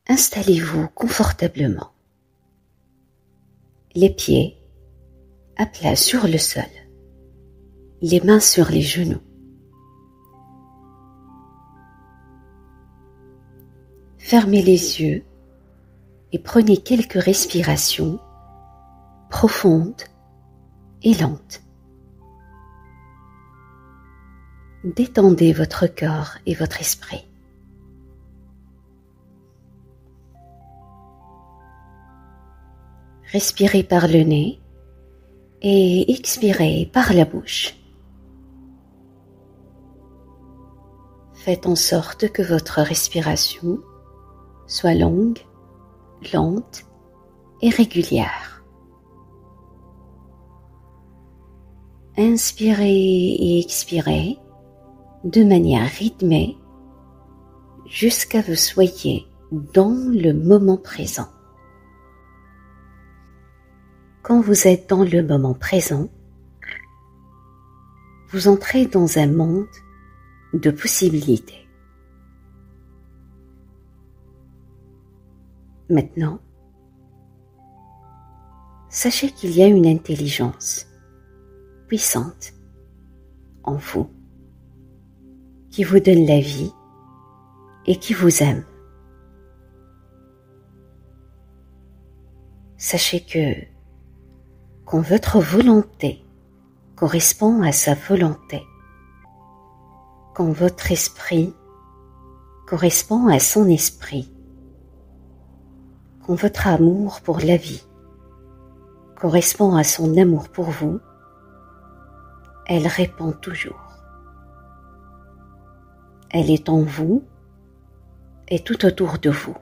Installez-vous confortablement. Les pieds à plat sur le sol, les mains sur les genoux. Fermez les yeux et prenez quelques respirations profondes et lentes. Détendez votre corps et votre esprit. Respirez par le nez et expirez par la bouche. Faites en sorte que votre respiration soit longue, lente et régulière. Inspirez et expirez de manière rythmée jusqu'à ce que vous soyez dans le moment présent. Quand vous êtes dans le moment présent, vous entrez dans un monde de possibilités. Maintenant, sachez qu'il y a une intelligence puissante en vous qui vous donne la vie et qui vous aime. Sachez que quand votre volonté correspond à sa volonté, quand votre esprit correspond à son esprit, quand votre amour pour la vie correspond à son amour pour vous, elle répond toujours. Elle est en vous et tout autour de vous.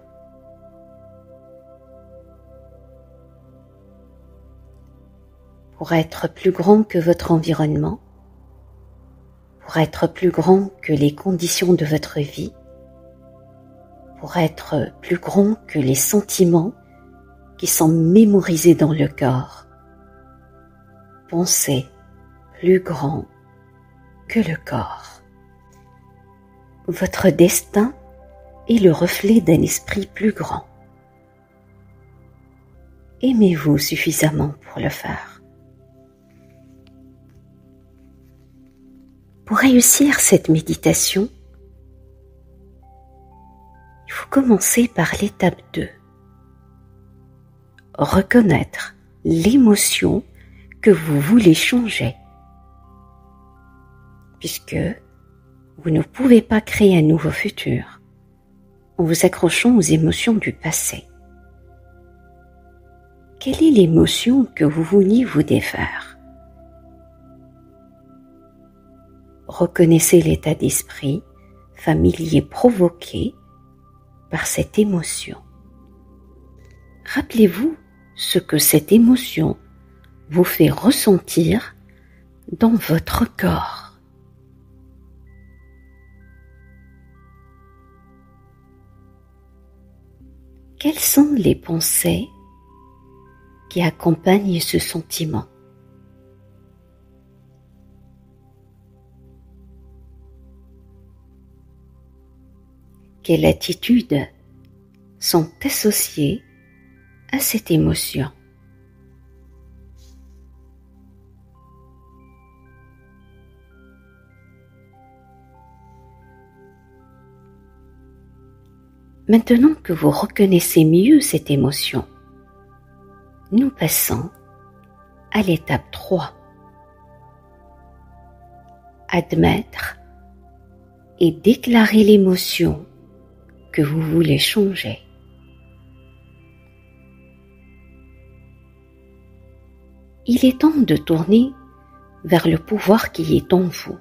Pour être plus grand que votre environnement, pour être plus grand que les conditions de votre vie, pour être plus grand que les sentiments qui sont mémorisés dans le corps, pensez plus grand que le corps. Votre destin est le reflet d'un esprit plus grand. Aimez-vous suffisamment pour le faire. Pour réussir cette méditation, il faut commencer par l'étape 2. Reconnaître l'émotion que vous voulez changer. Puisque vous ne pouvez pas créer un nouveau futur en vous accrochant aux émotions du passé. Quelle est l'émotion que vous vouliez vous défaire ? Reconnaissez l'état d'esprit familier provoqué par cette émotion. Rappelez-vous ce que cette émotion vous fait ressentir dans votre corps. Quelles sont les pensées qui accompagnent ce sentiment ? Quelles attitudes sont associées à cette émotion ? Maintenant que vous reconnaissez mieux cette émotion, nous passons à l'étape 3. Admettre et déclarer l'émotion que vous voulez changer. Il est temps de tourner vers le pouvoir qui est en vous,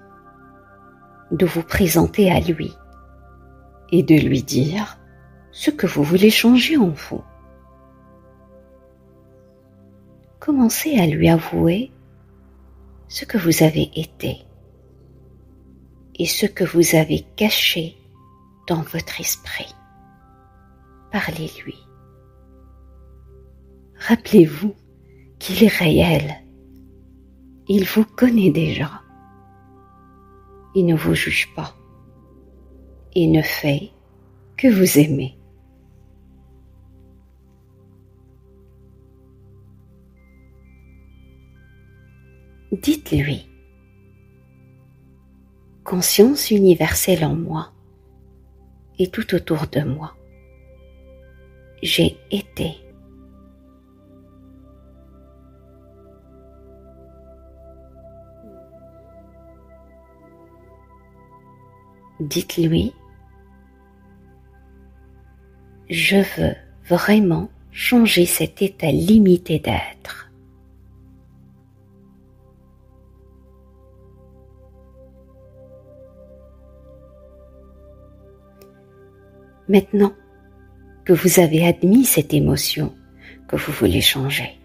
de vous présenter à lui et de lui dire ce que vous voulez changer en vous. Commencez à lui avouer ce que vous avez été et ce que vous avez caché dans votre esprit. Parlez-lui. Rappelez-vous qu'il est réel. Il vous connaît déjà. Il ne vous juge pas. Il ne fait que vous aimer. Dites-lui: conscience universelle en moi et tout autour de moi, j'ai été. Dites-lui: je veux vraiment changer cet état limité d'être. Maintenant que vous avez admis cette émotion que vous voulez changer,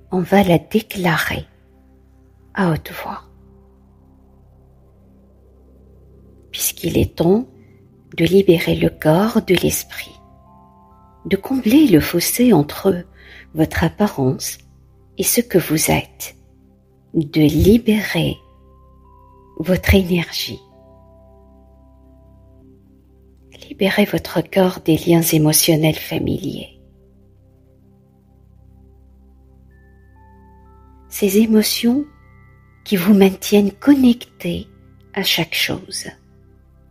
on va la déclarer à haute voix. Puisqu'il est temps de libérer le corps de l'esprit, de combler le fossé entre votre apparence et ce que vous êtes, de libérer votre énergie. Libérez votre corps des liens émotionnels familiers. Ces émotions qui vous maintiennent connectés à chaque chose,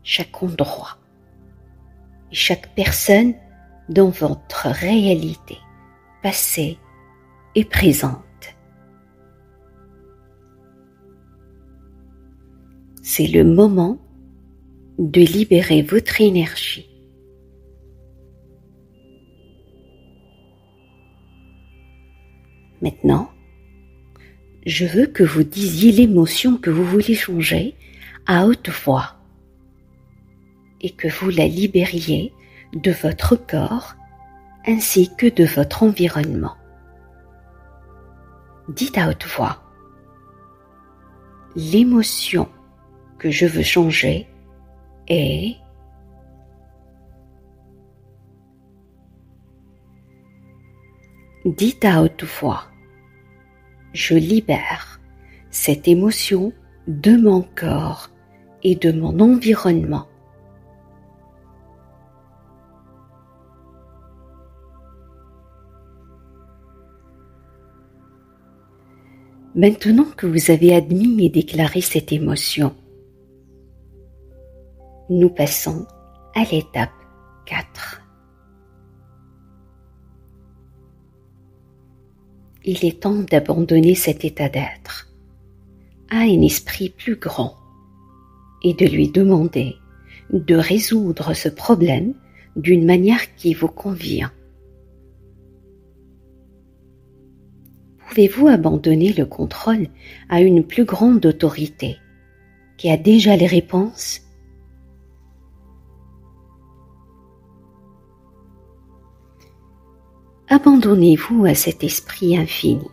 chaque endroit et chaque personne dans votre réalité passée et présente. C'est le moment de libérer votre énergie. Maintenant, je veux que vous disiez l'émotion que vous voulez changer à haute voix et que vous la libériez de votre corps ainsi que de votre environnement. Dites à haute voix: l'émotion que je veux changer est... Dites à haute voix: je libère cette émotion de mon corps et de mon environnement. Maintenant que vous avez admis et déclaré cette émotion, nous passons à l'étape 4. Il est temps d'abandonner cet état d'être à un esprit plus grand et de lui demander de résoudre ce problème d'une manière qui vous convient. Pouvez-vous abandonner le contrôle à une plus grande autorité qui a déjà les réponses? Abandonnez-vous à cet esprit infini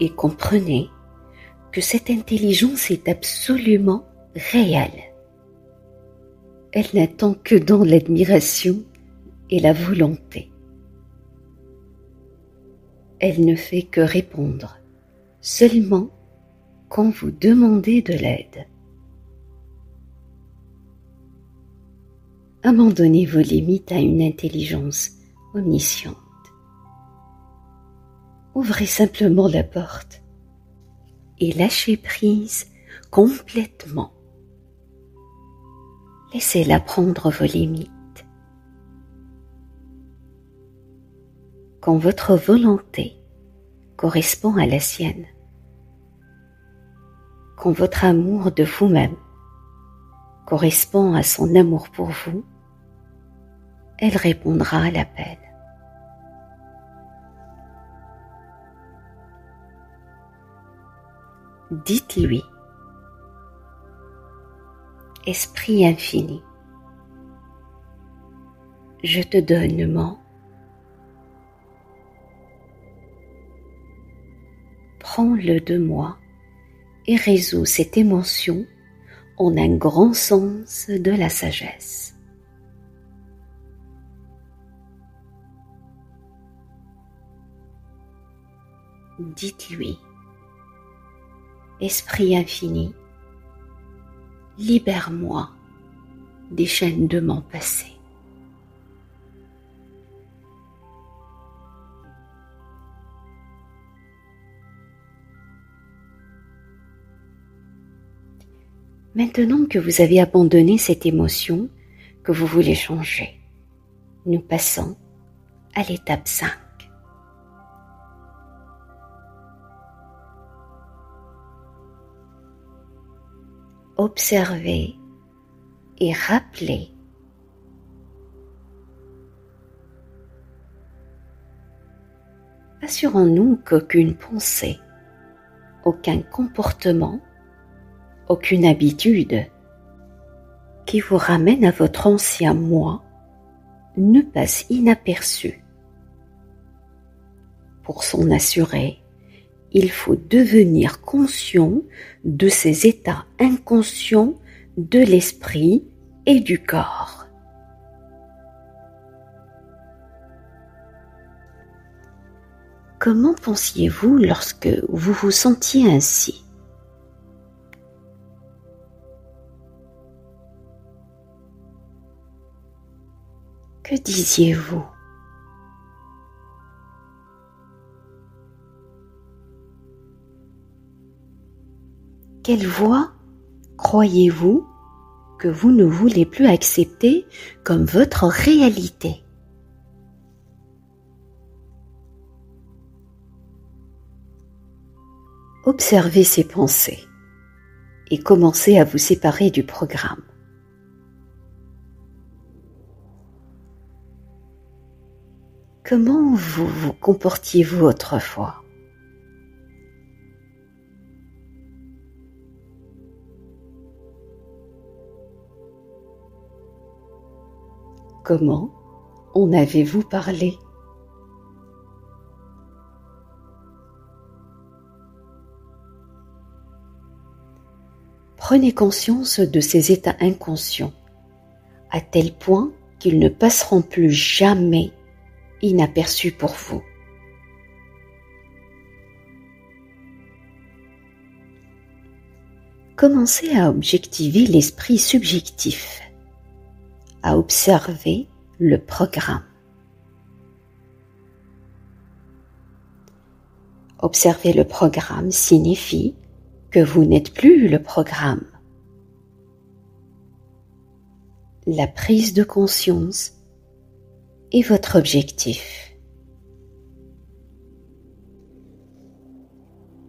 et comprenez que cette intelligence est absolument réelle. Elle n'attend que dans l'admiration et la volonté. Elle ne fait que répondre seulement quand vous demandez de l'aide. Abandonnez vos limites à une intelligence omnisciente. Ouvrez simplement la porte et lâchez prise complètement. Laissez-la prendre vos limites. Quand votre volonté correspond à la sienne, quand votre amour de vous-même correspond à son amour pour vous, elle répondra à l'appel. Dites-lui: Esprit infini, je te donne mon... Prends-le de moi et résous cette émotion en un grand sens de la sagesse. Dites-lui: Esprit infini, libère-moi des chaînes de mon passé. Maintenant que vous avez abandonné cette émotion que vous voulez changer, nous passons à l'étape 5. Observez et rappelez assurons-nous qu'aucune pensée, aucun comportement, aucune habitude qui vous ramène à votre ancien moi ne passe inaperçu. Pour s'en assurer, il faut devenir conscient de ces états inconscients de l'esprit et du corps. Comment pensiez-vous lorsque vous vous sentiez ainsi? Que disiez-vous? Quelle voix croyez-vous que vous ne voulez plus accepter comme votre réalité? Observez ces pensées et commencez à vous séparer du programme. Comment vous comportiez-vous autrefois? Comment en avez-vous parlé? Prenez conscience de ces états inconscients, à tel point qu'ils ne passeront plus jamais inaperçus pour vous. Commencez à objectiver l'esprit subjectif, à observer le programme. Observer le programme signifie que vous n'êtes plus le programme. La prise de conscience est votre objectif.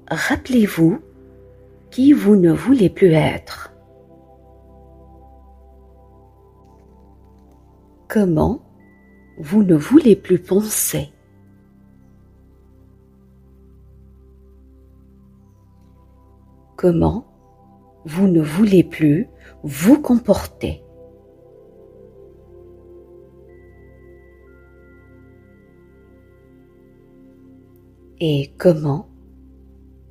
Rappelez-vous qui vous ne voulez plus être. Comment vous ne voulez plus penser. Comment vous ne voulez plus vous comporter. Et comment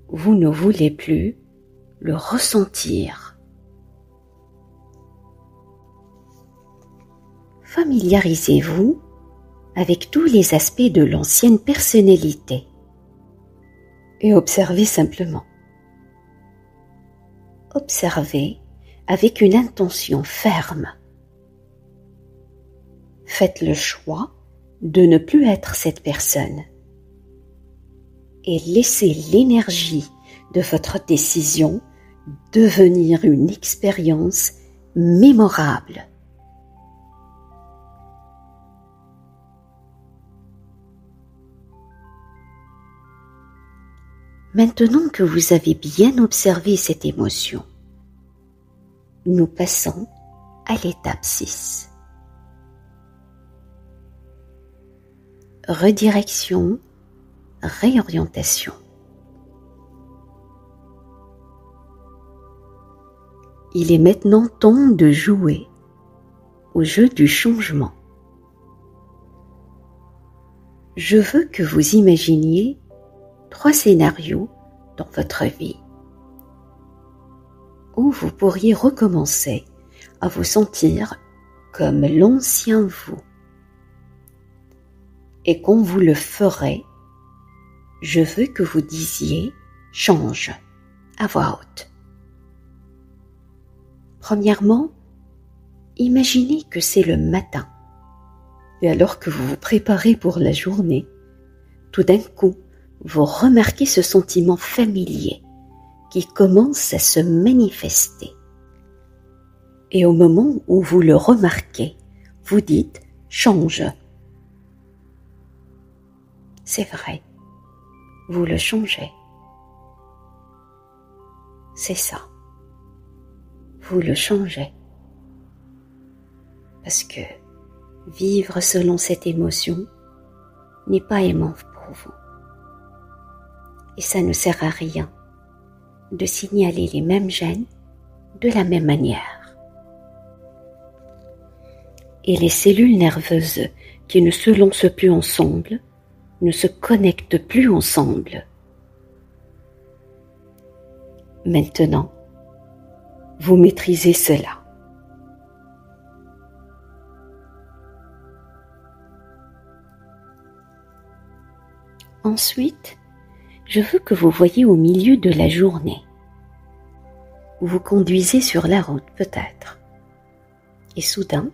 vous ne voulez plus le ressentir. Familiarisez-vous avec tous les aspects de l'ancienne personnalité et observez simplement. Observez avec une intention ferme. Faites le choix de ne plus être cette personne et laissez l'énergie de votre décision devenir une expérience mémorable. Maintenant que vous avez bien observé cette émotion, nous passons à l'étape 6. Redirection, réorientation. Il est maintenant temps de jouer au jeu du changement. Je veux que vous imaginiez 3 scénarios dans votre vie où vous pourriez recommencer à vous sentir comme l'ancien vous. Et quand vous le ferez, je veux que vous disiez « change » à voix haute. Premièrement, imaginez que c'est le matin. Et alors que vous vous préparez pour la journée, tout d'un coup, vous remarquez ce sentiment familier qui commence à se manifester. Et au moment où vous le remarquez, vous dites « change ». C'est vrai, vous le changez. C'est ça, vous le changez. Parce que vivre selon cette émotion n'est pas aimant pour vous. Et ça ne sert à rien de signaler les mêmes gènes de la même manière. Et les cellules nerveuses qui ne se lancent plus ensemble ne se connectent plus ensemble. Maintenant, vous maîtrisez cela. Ensuite, je veux que vous voyiez au milieu de la journée. Vous conduisez sur la route peut-être. Et soudain,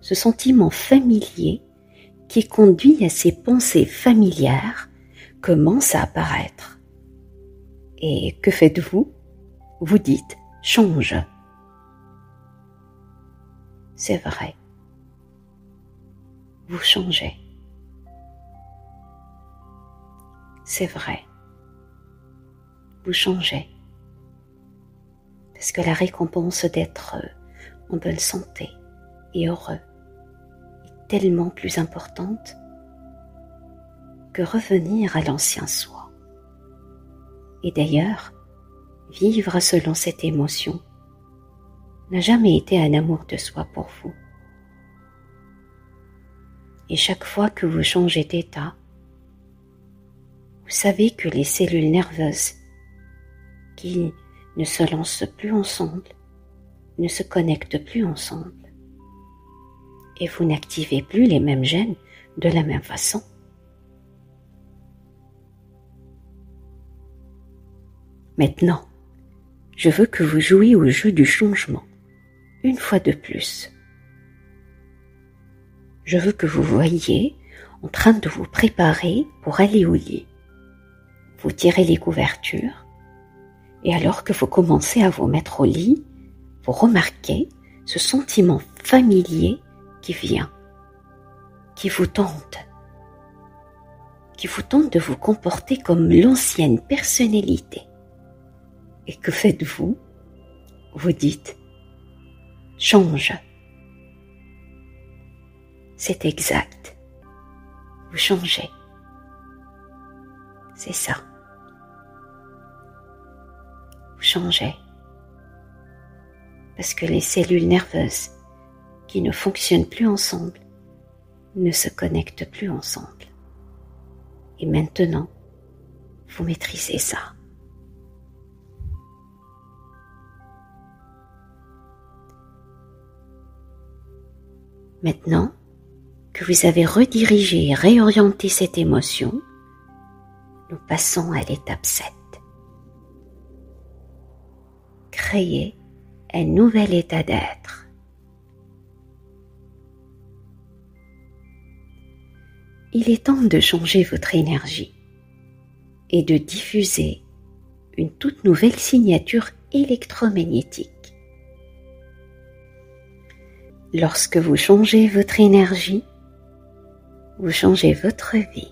ce sentiment familier qui conduit à ces pensées familières commence à apparaître. Et que faites-vous? Vous dites « change ». C'est vrai. Vous changez. C'est vrai. Vous changez. Parce que la récompense d'être en bonne santé et heureux est tellement plus importante que revenir à l'ancien soi. Et d'ailleurs, vivre selon cette émotion n'a jamais été un amour de soi pour vous. Et chaque fois que vous changez d'état, vous savez que les cellules nerveuses qui ne se lancent plus ensemble, ne se connectent plus ensemble. Et vous n'activez plus les mêmes gènes de la même façon. Maintenant, je veux que vous jouiez au jeu du changement, une fois de plus. Je veux que vous voyiez en train de vous préparer pour aller au lit. Vous tirez les couvertures, et alors que vous commencez à vous mettre au lit, vous remarquez ce sentiment familier qui vient, qui vous tente de vous comporter comme l'ancienne personnalité. Et que faites-vous? Vous dites « change ». C'est exact. Vous changez. C'est ça. Vous changez. Parce que les cellules nerveuses qui ne fonctionnent plus ensemble ne se connectent plus ensemble. Et maintenant, vous maîtrisez ça. Maintenant que vous avez redirigé et réorienté cette émotion, nous passons à l'étape 7. Créer un nouvel état d'être. Il est temps de changer votre énergie et de diffuser une toute nouvelle signature électromagnétique. Lorsque vous changez votre énergie, vous changez votre vie.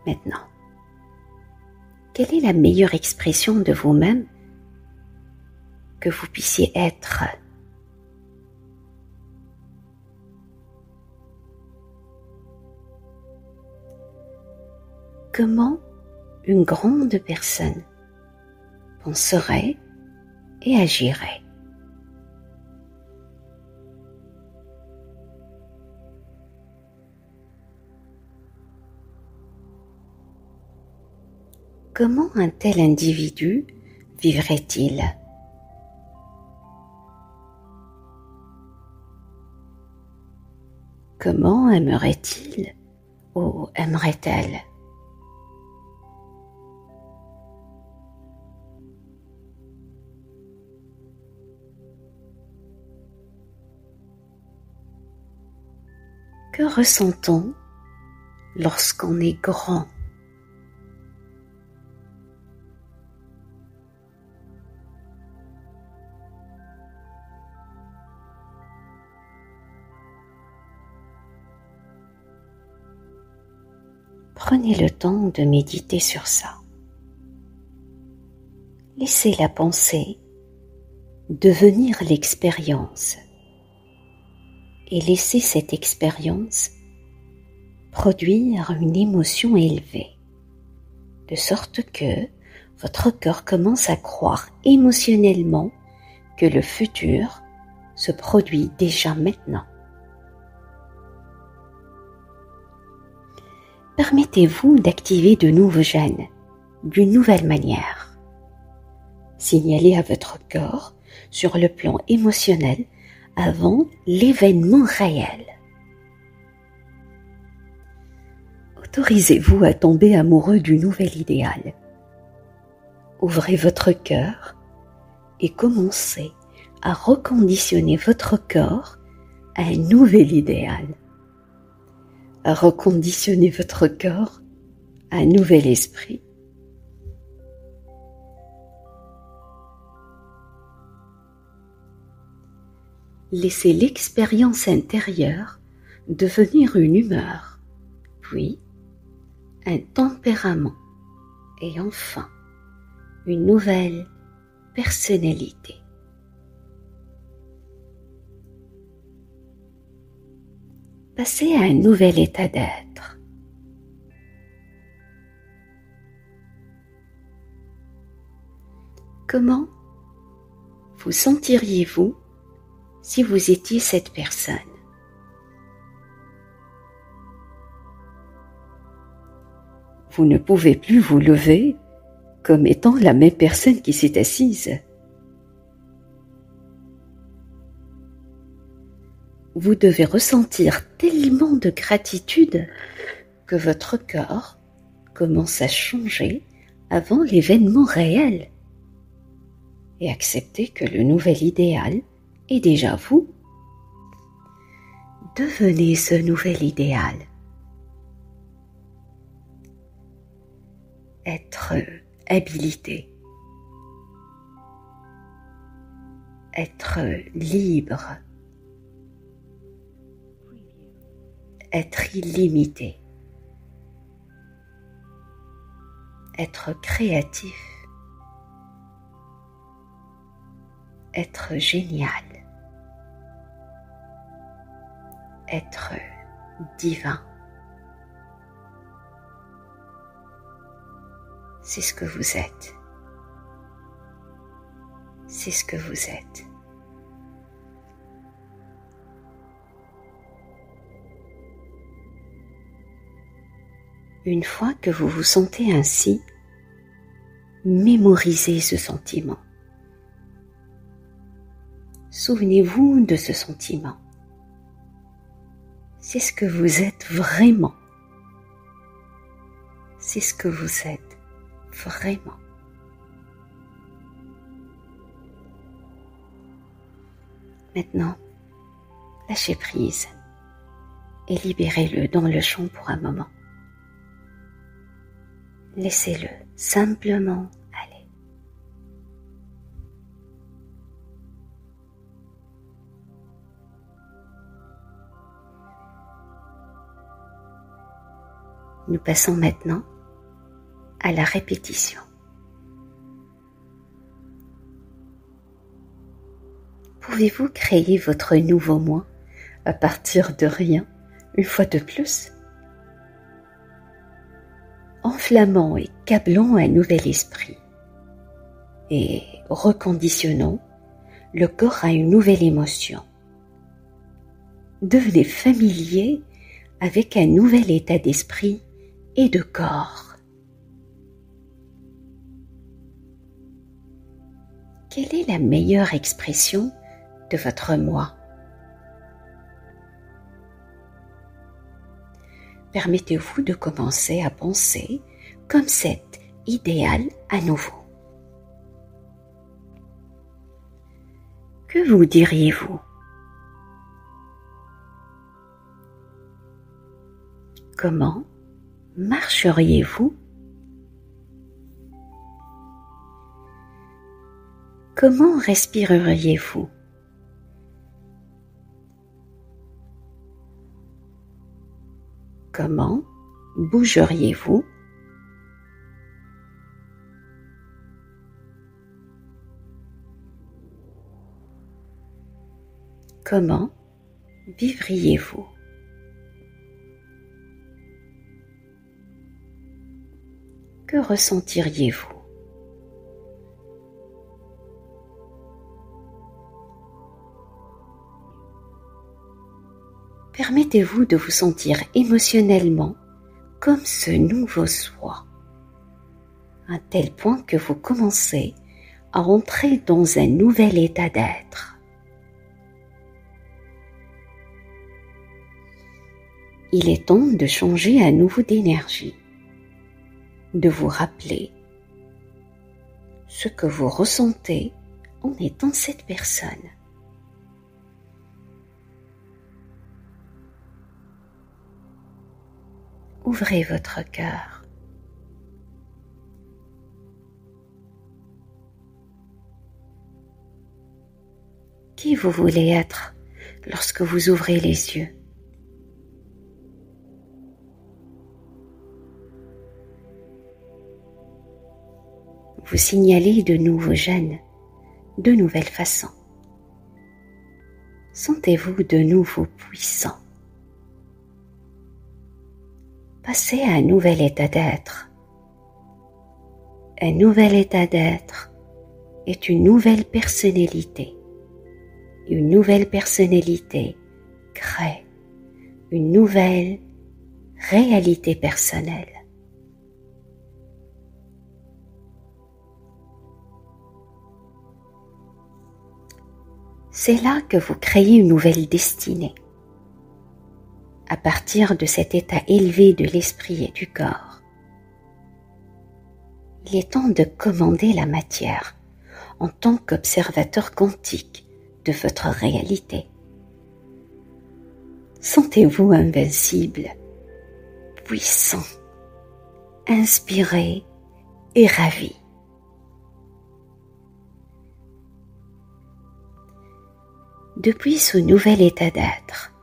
Maintenant, quelle est la meilleure expression de vous-même que vous puissiez être? Comment une grande personne penserait et agirait? Comment un tel individu vivrait-il? Comment aimerait-il ou aimerait-elle? Que ressent-on lorsqu'on est grand? Prenez le temps de méditer sur ça. Laissez la pensée devenir l'expérience et laissez cette expérience produire une émotion élevée, de sorte que votre corps commence à croire émotionnellement que le futur se produit déjà maintenant. Permettez-vous d'activer de nouveaux gènes d'une nouvelle manière. Signalez à votre corps sur le plan émotionnel avant l'événement réel. Autorisez-vous à tomber amoureux du nouvel idéal. Ouvrez votre cœur et commencez à reconditionner votre corps à un nouvel idéal. À reconditionner votre corps à un nouvel esprit. Laissez l'expérience intérieure devenir une humeur, puis un tempérament et enfin une nouvelle personnalité. Passez à un nouvel état d'être. Comment vous sentiriez-vous si vous étiez cette personne? Vous ne pouvez plus vous lever comme étant la même personne qui s'est assise. Vous devez ressentir tellement de gratitude que votre corps commence à changer avant l'événement réel et accepter que le nouvel idéal est déjà vous. Devenez ce nouvel idéal. Être habilité. Être libre. Être illimité. Être créatif. Être génial. Être divin. C'est ce que vous êtes. C'est ce que vous êtes. Une fois que vous vous sentez ainsi, mémorisez ce sentiment. Souvenez-vous de ce sentiment. C'est ce que vous êtes vraiment. C'est ce que vous êtes vraiment. Maintenant, lâchez prise et libérez-le dans le champ pour un moment. Laissez-le simplement aller. Nous passons maintenant à la répétition. Pouvez-vous créer votre nouveau moi à partir de rien, une fois de plus? Enflammons et câblons un nouvel esprit et reconditionnons le corps à une nouvelle émotion. Devenez familier avec un nouvel état d'esprit et de corps. Quelle est la meilleure expression de votre moi? Permettez-vous de commencer à penser comme cet idéal à nouveau. Que vous diriez-vous? Comment marcheriez-vous? Comment respireriez-vous? Comment bougeriez-vous? Comment vivriez-vous? Que ressentiriez-vous? Permettez-vous de vous sentir émotionnellement comme ce nouveau soi, à un tel point que vous commencez à entrer dans un nouvel état d'être. Il est temps de changer à nouveau d'énergie, de vous rappeler ce que vous ressentez en étant cette personne. Ouvrez votre cœur. Qui vous voulez être lorsque vous ouvrez les yeux? Vous signalez de nouveaux gènes, de nouvelles façons. Sentez-vous de nouveau puissant. Passez à un nouvel état d'être. Un nouvel état d'être est une nouvelle personnalité. Une nouvelle personnalité crée une nouvelle réalité personnelle. C'est là que vous créez une nouvelle destinée. À partir de cet état élevé de l'esprit et du corps, il est temps de commander la matière en tant qu'observateur quantique de votre réalité. Sentez-vous invincible, puissant, inspiré et ravi. Depuis ce nouvel état d'être,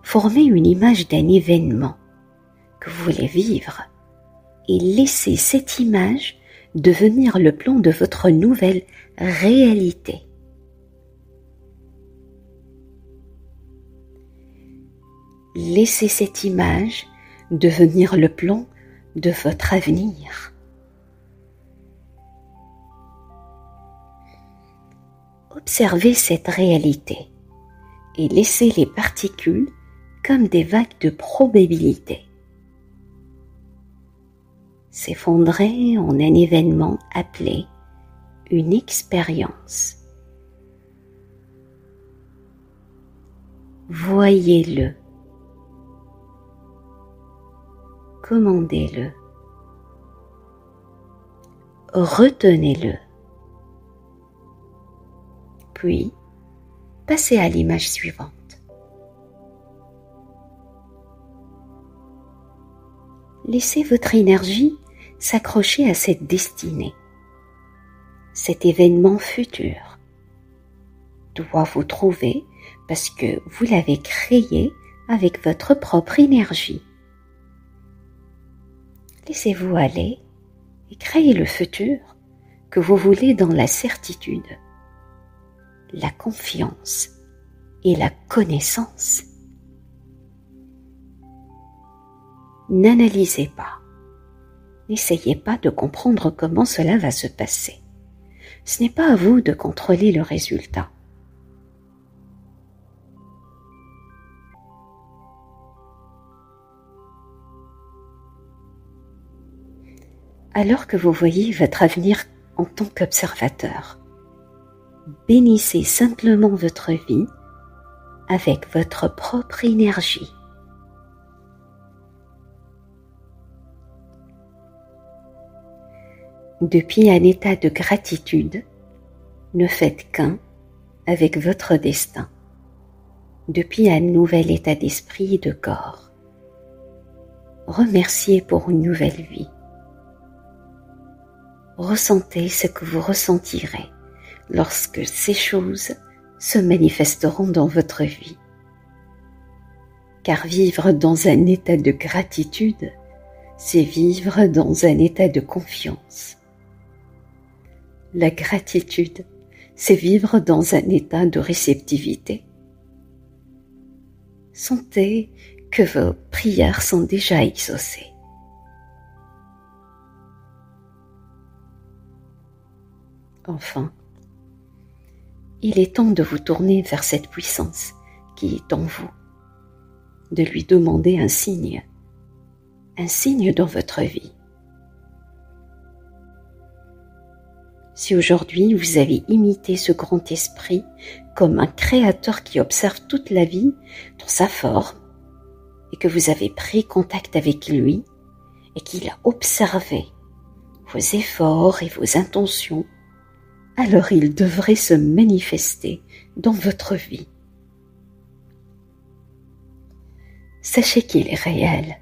formez une image d'un événement que vous voulez vivre et laissez cette image devenir le plan de votre nouvelle réalité. Laissez cette image devenir le plan de votre avenir. Observez cette réalité et laissez les particules comme des vagues de probabilité s'effondrer en un événement appelé une expérience. Voyez-le, commandez-le, retenez-le, puis passez à l'image suivante. Laissez votre énergie s'accrocher à cette destinée. Cet événement futur doit vous trouver parce que vous l'avez créé avec votre propre énergie. Laissez-vous aller et créez le futur que vous voulez dans la certitude, la confiance et la connaissance. N'analysez pas. N'essayez pas de comprendre comment cela va se passer. Ce n'est pas à vous de contrôler le résultat. Alors que vous voyez votre avenir en tant qu'observateur, bénissez simplement votre vie avec votre propre énergie. Depuis un état de gratitude, ne faites qu'un avec votre destin. Depuis un nouvel état d'esprit et de corps, remerciez pour une nouvelle vie. Ressentez ce que vous ressentirez lorsque ces choses se manifesteront dans votre vie. Car vivre dans un état de gratitude c'est vivre dans un état de confiance. La gratitude, c'est vivre dans un état de réceptivité. Sentez que vos prières sont déjà exaucées. Enfin, il est temps de vous tourner vers cette puissance qui est en vous, de lui demander un signe dans votre vie. Si aujourd'hui vous avez imité ce grand esprit comme un créateur qui observe toute la vie dans sa forme, et que vous avez pris contact avec lui, et qu'il a observé vos efforts et vos intentions, alors il devrait se manifester dans votre vie. Sachez qu'il est réel,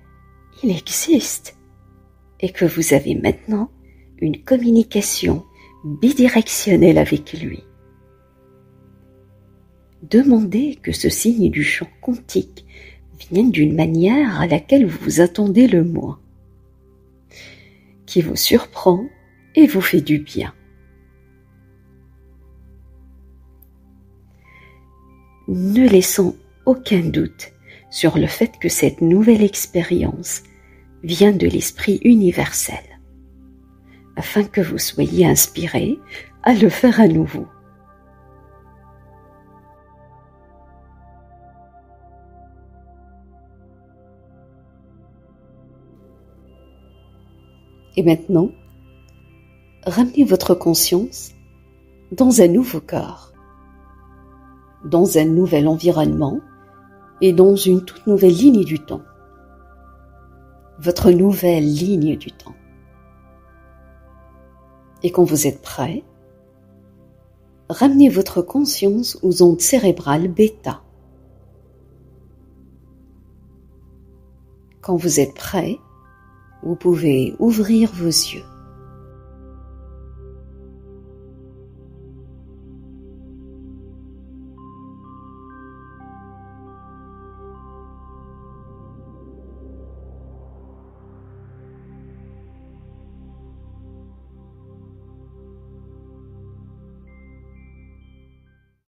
il existe, et que vous avez maintenant une communication bidirectionnelle avec lui. Demandez que ce signe du champ quantique vienne d'une manière à laquelle vous vous attendez le moins, qui vous surprend et vous fait du bien. Ne laissons aucun doute sur le fait que cette nouvelle expérience vient de l'esprit universel, afin que vous soyez inspirés à le faire à nouveau. Et maintenant, ramenez votre conscience dans un nouveau corps, dans un nouvel environnement et dans une toute nouvelle ligne du temps. Votre nouvelle ligne du temps. Et quand vous êtes prêt, ramenez votre conscience aux ondes cérébrales bêta. Quand vous êtes prêt, vous pouvez ouvrir vos yeux.